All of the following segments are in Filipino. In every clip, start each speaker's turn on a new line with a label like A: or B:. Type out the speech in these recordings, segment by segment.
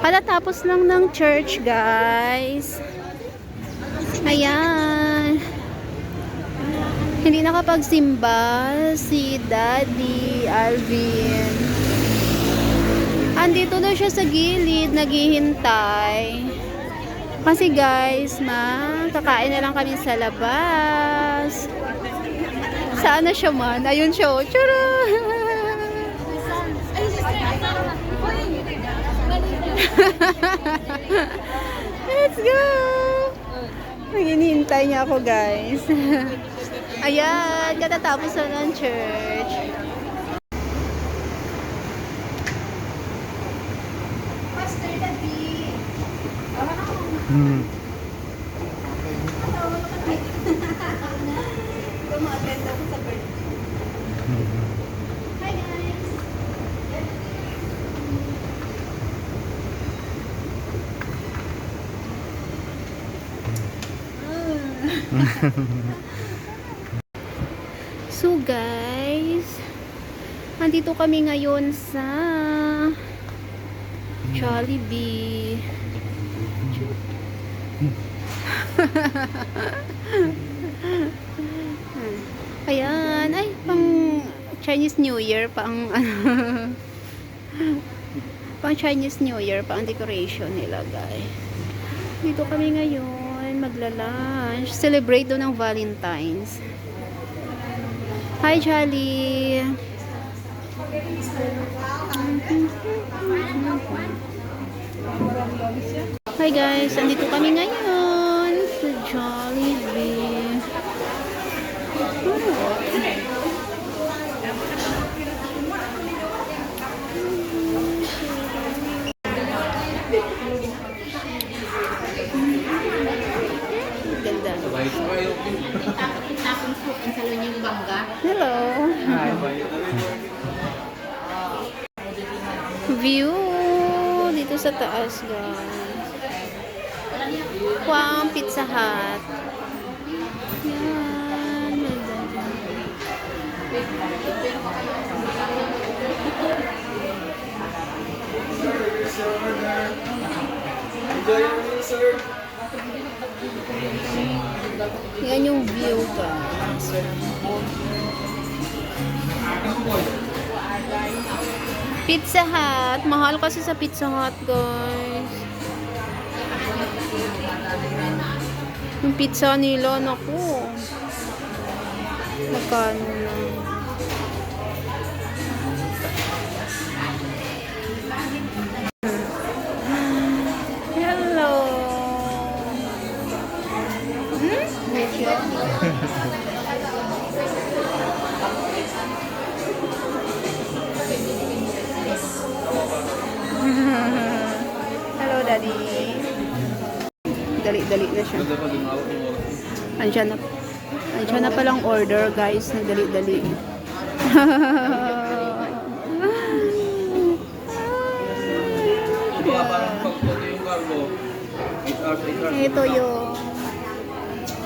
A: Katatapos lang ng church, guys. Ayan. Hindi nakapagsimba si Daddy Alvin. Andito daw siya sa gilid, naghihintay. Kasi guys, kakain na lang kami sa labas. Saan na siya man? Ayun siya. Tara! Let's go! Hinihintay niya ako, guys. Ayan, katatapos na ng church. Pastor David. Kumaatend ako sa birthday. Hi, guys. So guys, nandito kami ngayon sa Jollibee. Ayan, ay pang Chinese New Year, pang pang Chinese New Year, pang decoration nilagay. Dito kami ngayon magla-lunch, celebrate do ng Valentine's. Hi, Jolly. Hi guys, andito kami ngayon sa Jollibee. Ganda. Hello. View dito sa taas, guys. Wow, Pizza Hut. Yan. Yan yung view, guys. Pizza Hut. Mahal kasi sa Pizza Hut, guys. Yung pizza nila, naku. Magkano lang. Hello. Hello, Daddy. Dali-dali na siya. Andiyan na palang order, guys. Nagdali-dali. Ito yung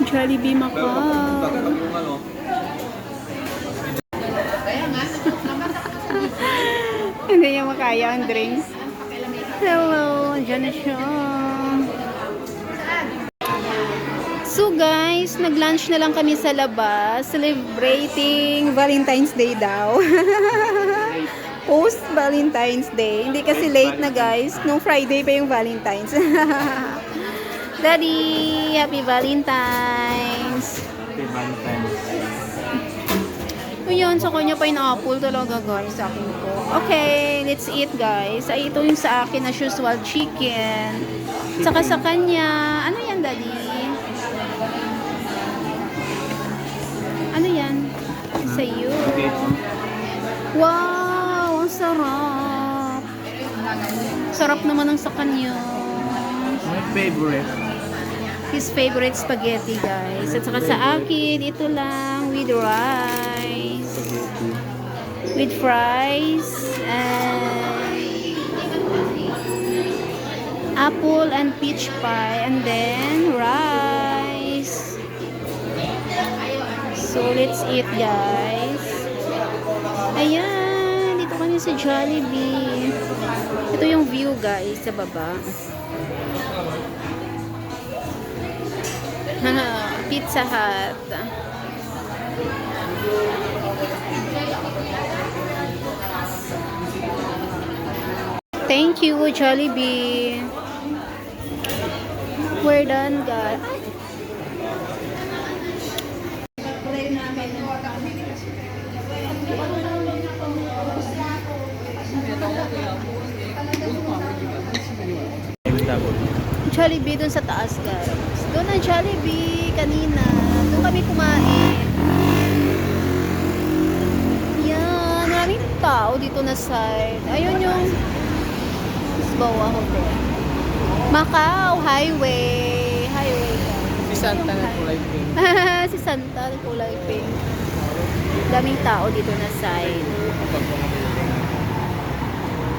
A: Jollibee Macau. Hindi niya makaya ang drinks. Hello, andyan na siya. So guys, nag-lunch na lang kami sa labas, celebrating Valentine's Day daw. Post Valentine's Day. Hindi kasi late na, guys. Nung Friday pa yung Valentine's. Daddy, happy Valentine's.
B: Happy Valentine's.
A: Ayun, sa kanya pineapple talaga, guys, sa akin ko. Okay, let's eat, guys. Ay, ito yung sa akin na usual chicken. Saka sa kanya, ano yan, Daddy? Ano yan? Sa'yo. Wow, ang sarap. Sarap naman ang sa kanya.
B: My favorite.
A: His favorite spaghetti, guys. At saka sa akin, ito lang with rice. With fries and apple and peach pie and then rice. So let's eat, guys. Ayan, dito kami sa Jollibee. Ito yung view guys sa baba. Pizza Hut. Thank you, Jollibee. We're done, guys. Jollibee dun sa taas, guys. Doon ang Jollibee kanina. Doon kami kumain. Yan. Maraming tao dito na side. Ayun yung Lisboa Hotel. Macau Highway. Highway, guys.
B: Si Santa na kulay pink.
A: Si Santa na kulay pink. Daming tao dito na side.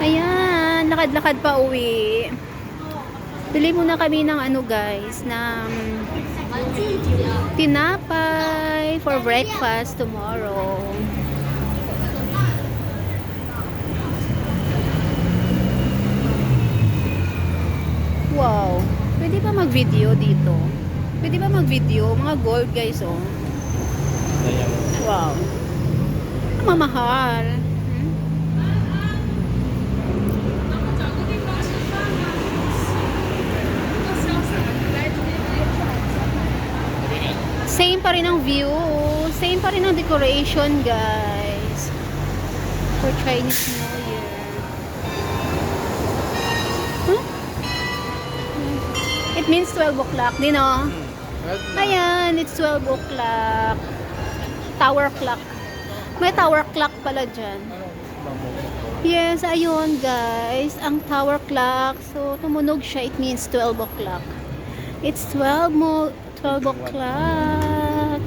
A: Ayan. Lakad-lakad pa uwi. Bili muna kami ng ano guys, ng tinapay for breakfast tomorrow. Wow, pwede ba mag-video dito? Pwede ba mag-video? Mga gold guys, oh. Wow. Mamahal. Same pa rin ang view. Same pa rin ang decoration, guys. For Chinese New Year. Huh? It means 12 o'clock din, oh. Ayan, it's 12 o'clock. Tower clock. May tower clock pala dyan. Yes, ayun, guys. Ang tower clock. So, tumunog siya. It means 12 o'clock. It's 12 o'clock.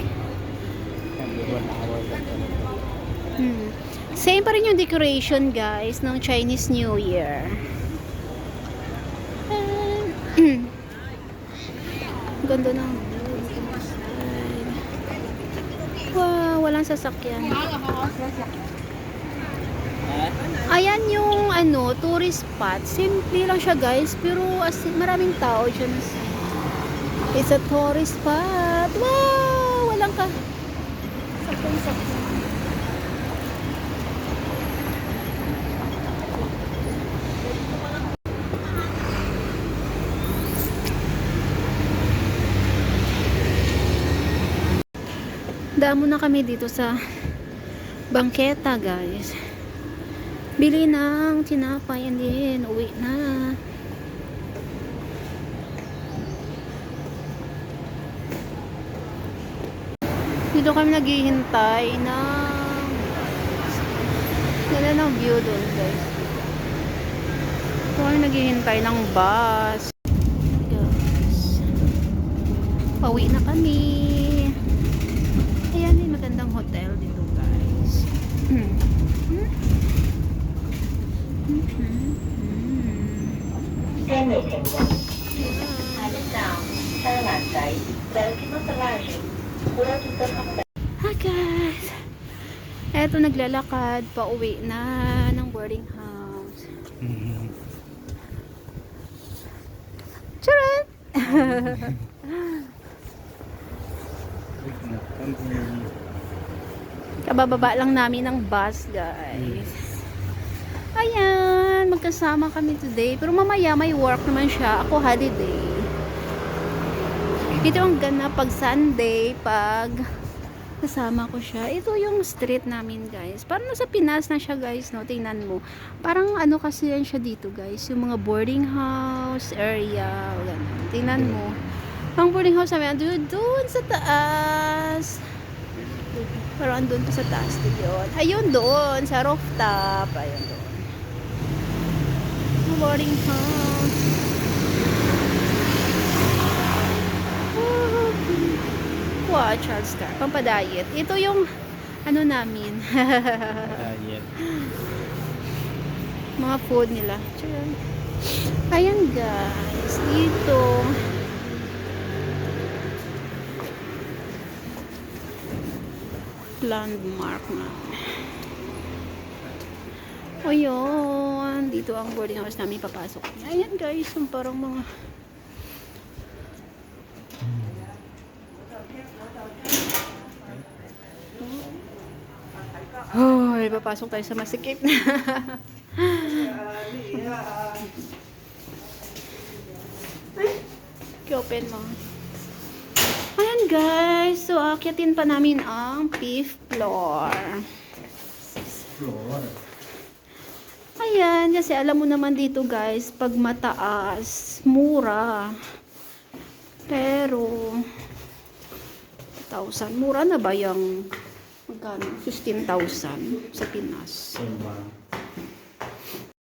A: Same pa rin yung decoration guys ng Chinese New Year. Ganda ng view. Wow, walang sasakyan. Ayan yung ano, tourist spot. Simple lang siya guys, pero maraming tao dyan. It's a tourist spot. Wow! Walang ka. Sakyan. Damo na kami dito sa bangketa, guys. Bili ng tinapay and then uwi na. Dito kami naghihintay ng ganda ng view doon guys. Dito kami naghihintay ng bus. Yes. Pauwi na kami. Ayan, may magandang hotel dito guys. Hi guys! Eto naglalakad pa uwi na ng boarding house. Charot! Kabababa lang namin ng bus guys. Ayan, magkasama kami today. Pero mamaya may work naman siya. Ako holiday. Ito ang ganda pag Sunday, pag kasama ko siya. Ito yung street namin guys. Parang nasa Pinas na siya guys, no? Tingnan mo. Parang ano kasi yan siya dito guys. Yung mga boarding house area. Ganun. Tingnan mo. Ang boarding house namin, doon sa taas. Pero andun pa sa taas yun. Ayun doon, sa rooftop. Ayun doon. Boarding house. Wow, Charles Car. Pampadayet. Ito yung ano namin. Mga food nila. Ayan guys. Dito. Landmark na. O yun. Ayan, dito ang boarding house namin papasok. Ayan guys, yung parang mga... Hoy, papasok tayo sa masikip na. Ay, open mo. Ayan guys, so akyatin pa namin ang 5th floor.
B: Floor.
A: Ayan, kasi alam mo naman dito guys, pag mataas, mura. Pero, 1,000. Mura na ba yung magkano? 15,000 sa Pinas.
B: Diba?